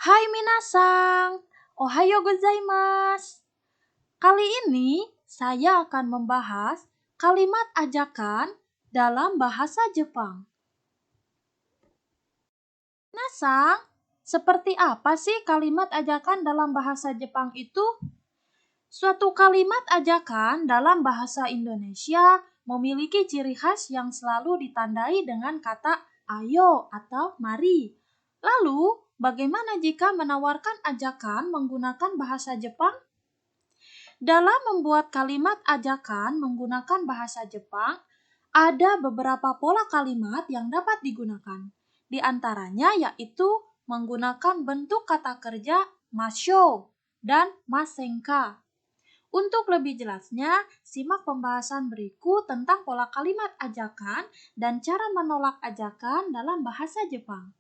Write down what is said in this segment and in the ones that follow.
Hai minasang, ohayo gozaimasu. Kali ini saya akan membahas kalimat ajakan dalam bahasa Jepang. Minasang, seperti apa sih kalimat ajakan dalam bahasa Jepang itu? Suatu kalimat ajakan dalam bahasa Indonesia memiliki ciri khas yang selalu ditandai dengan kata ayo atau mari. Lalu, bagaimana jika menawarkan ajakan menggunakan bahasa Jepang? Dalam membuat kalimat ajakan menggunakan bahasa Jepang, ada beberapa pola kalimat yang dapat digunakan. Di antaranya yaitu menggunakan bentuk kata kerja masho dan masenka. Untuk lebih jelasnya, simak pembahasan berikut tentang pola kalimat ajakan dan cara menolak ajakan dalam bahasa Jepang.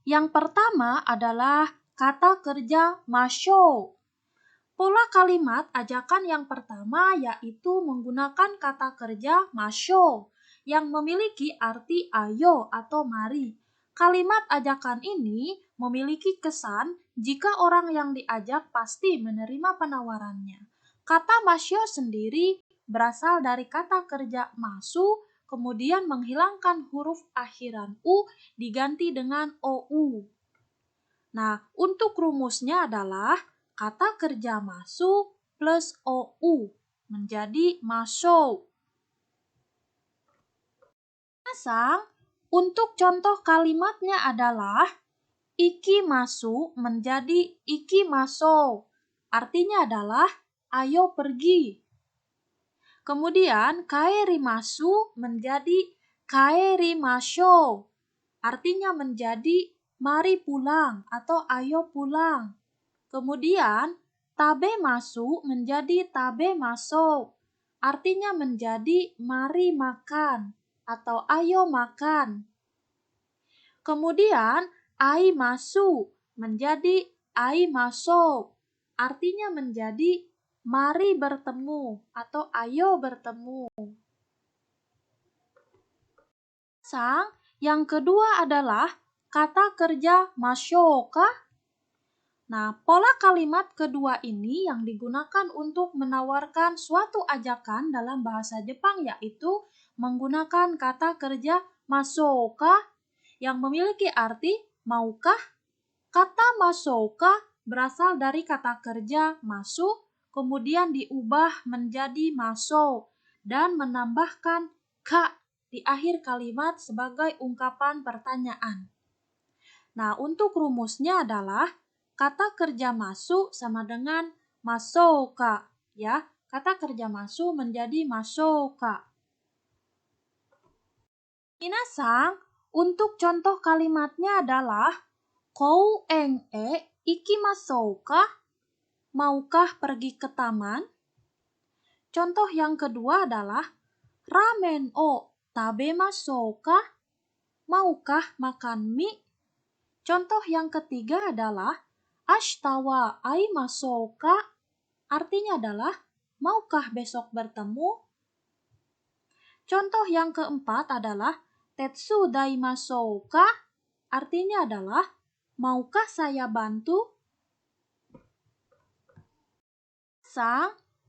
Yang pertama adalah kata kerja masho. Pola kalimat ajakan yang pertama yaitu menggunakan kata kerja masho yang memiliki arti ayo atau mari. Kalimat ajakan ini memiliki kesan jika orang yang diajak pasti menerima penawarannya. Kata masho sendiri berasal dari kata kerja masu, kemudian menghilangkan huruf akhiran u diganti dengan ou. Nah, untuk rumusnya adalah kata kerja masuk plus ou menjadi masou. Pasang, untuk contoh kalimatnya adalah ikimasu menjadi ikimashou. Artinya adalah ayo pergi. Kemudian kaerimasu menjadi kaerimashou. Artinya menjadi mari pulang atau ayo pulang. Kemudian tabemasu menjadi tabemashou. Artinya menjadi mari makan atau ayo makan. Kemudian aimasu menjadi aimashou. Artinya menjadi mari bertemu atau ayo bertemu. Yang kedua adalah kata kerja mashoka. Nah, pola kalimat kedua ini yang digunakan untuk menawarkan suatu ajakan dalam bahasa Jepang yaitu menggunakan kata kerja mashoka yang memiliki arti maukah. Kata mashoka berasal dari kata kerja masuk, kemudian diubah menjadi mashou dan menambahkan ka di akhir kalimat sebagai ungkapan pertanyaan. Nah, untuk rumusnya adalah kata kerja masuk sama dengan mashouka, ya. Kata kerja masuk menjadi mashouka. Minasang, untuk contoh kalimatnya adalah kouen e ikimashouka? Maukah pergi ke taman? Contoh yang kedua adalah ramen o tabemashouka? Maukah makan mie? Contoh yang ketiga adalah ashita wa aimashouka? Artinya adalah maukah besok bertemu? Contoh yang keempat adalah tetsudaimashouka? Artinya adalah maukah saya bantu?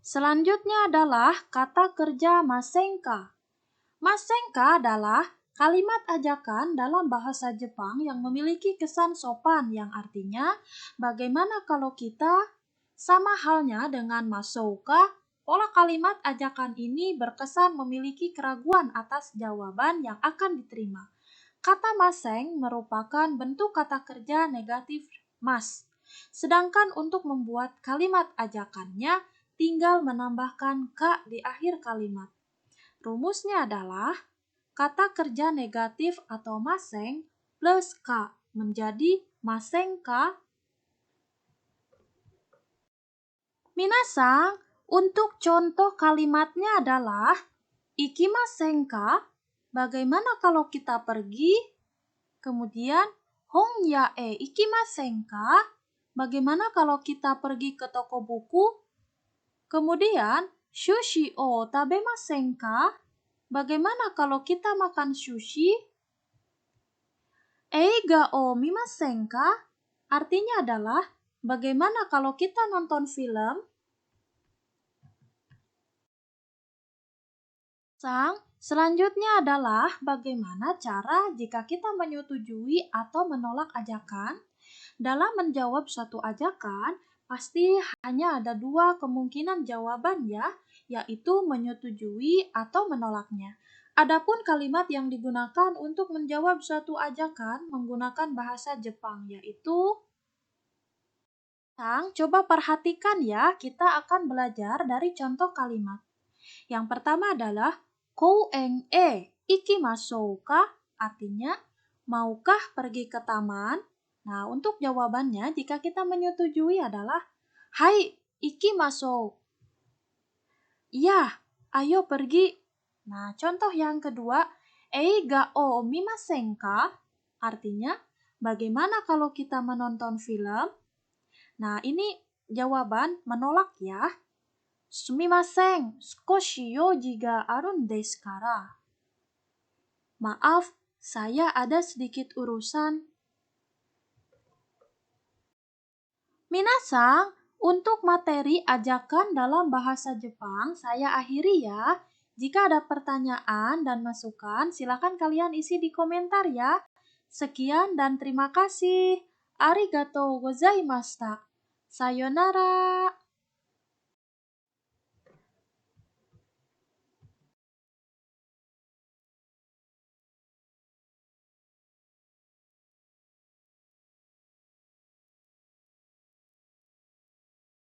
Selanjutnya adalah kata kerja masenka. Masenka adalah kalimat ajakan dalam bahasa Jepang yang memiliki kesan sopan yang artinya bagaimana kalau kita. Sama halnya dengan mashouka, pola kalimat ajakan ini berkesan memiliki keraguan atas jawaban yang akan diterima. Kata maseng merupakan bentuk kata kerja negatif mas. Sedangkan untuk membuat kalimat ajakannya tinggal menambahkan ka di akhir kalimat. Rumusnya adalah kata kerja negatif atau maseng plus ka menjadi masenka. Minasang, untuk contoh kalimatnya adalah ikimasenka? Bagaimana kalau kita pergi? Kemudian hongya e ikimasenka? Bagaimana kalau kita pergi ke toko buku? Kemudian sushi o tabemasenka? Bagaimana kalau kita makan sushi? Eiga o mimasen ka? Artinya adalah, bagaimana kalau kita nonton film? Selanjutnya adalah bagaimana cara jika kita menyetujui atau menolak ajakan. Dalam menjawab suatu ajakan, pasti hanya ada dua kemungkinan jawaban ya, yaitu menyetujui atau menolaknya. Adapun kalimat yang digunakan untuk menjawab suatu ajakan menggunakan bahasa Jepang, yaitu coba perhatikan ya, kita akan belajar dari contoh kalimat. Yang pertama adalah kouen ikimashou ka? Artinya, maukah pergi ke taman? Nah, untuk jawabannya jika kita menyetujui adalah hai ikimashou. Iya, ayo pergi. Nah, contoh yang kedua, eiga o mimasen ka? Artinya, bagaimana kalau kita menonton film? Nah, ini jawaban menolak ya. Sumimasen, skoshi yoji ga arun desu kara. Maaf, saya ada sedikit urusan. Minasang, untuk materi ajakan dalam bahasa Jepang, saya akhiri ya. Jika ada pertanyaan dan masukan, silakan kalian isi di komentar ya. Sekian dan terima kasih. Arigatou gozaimashita. Sayonara.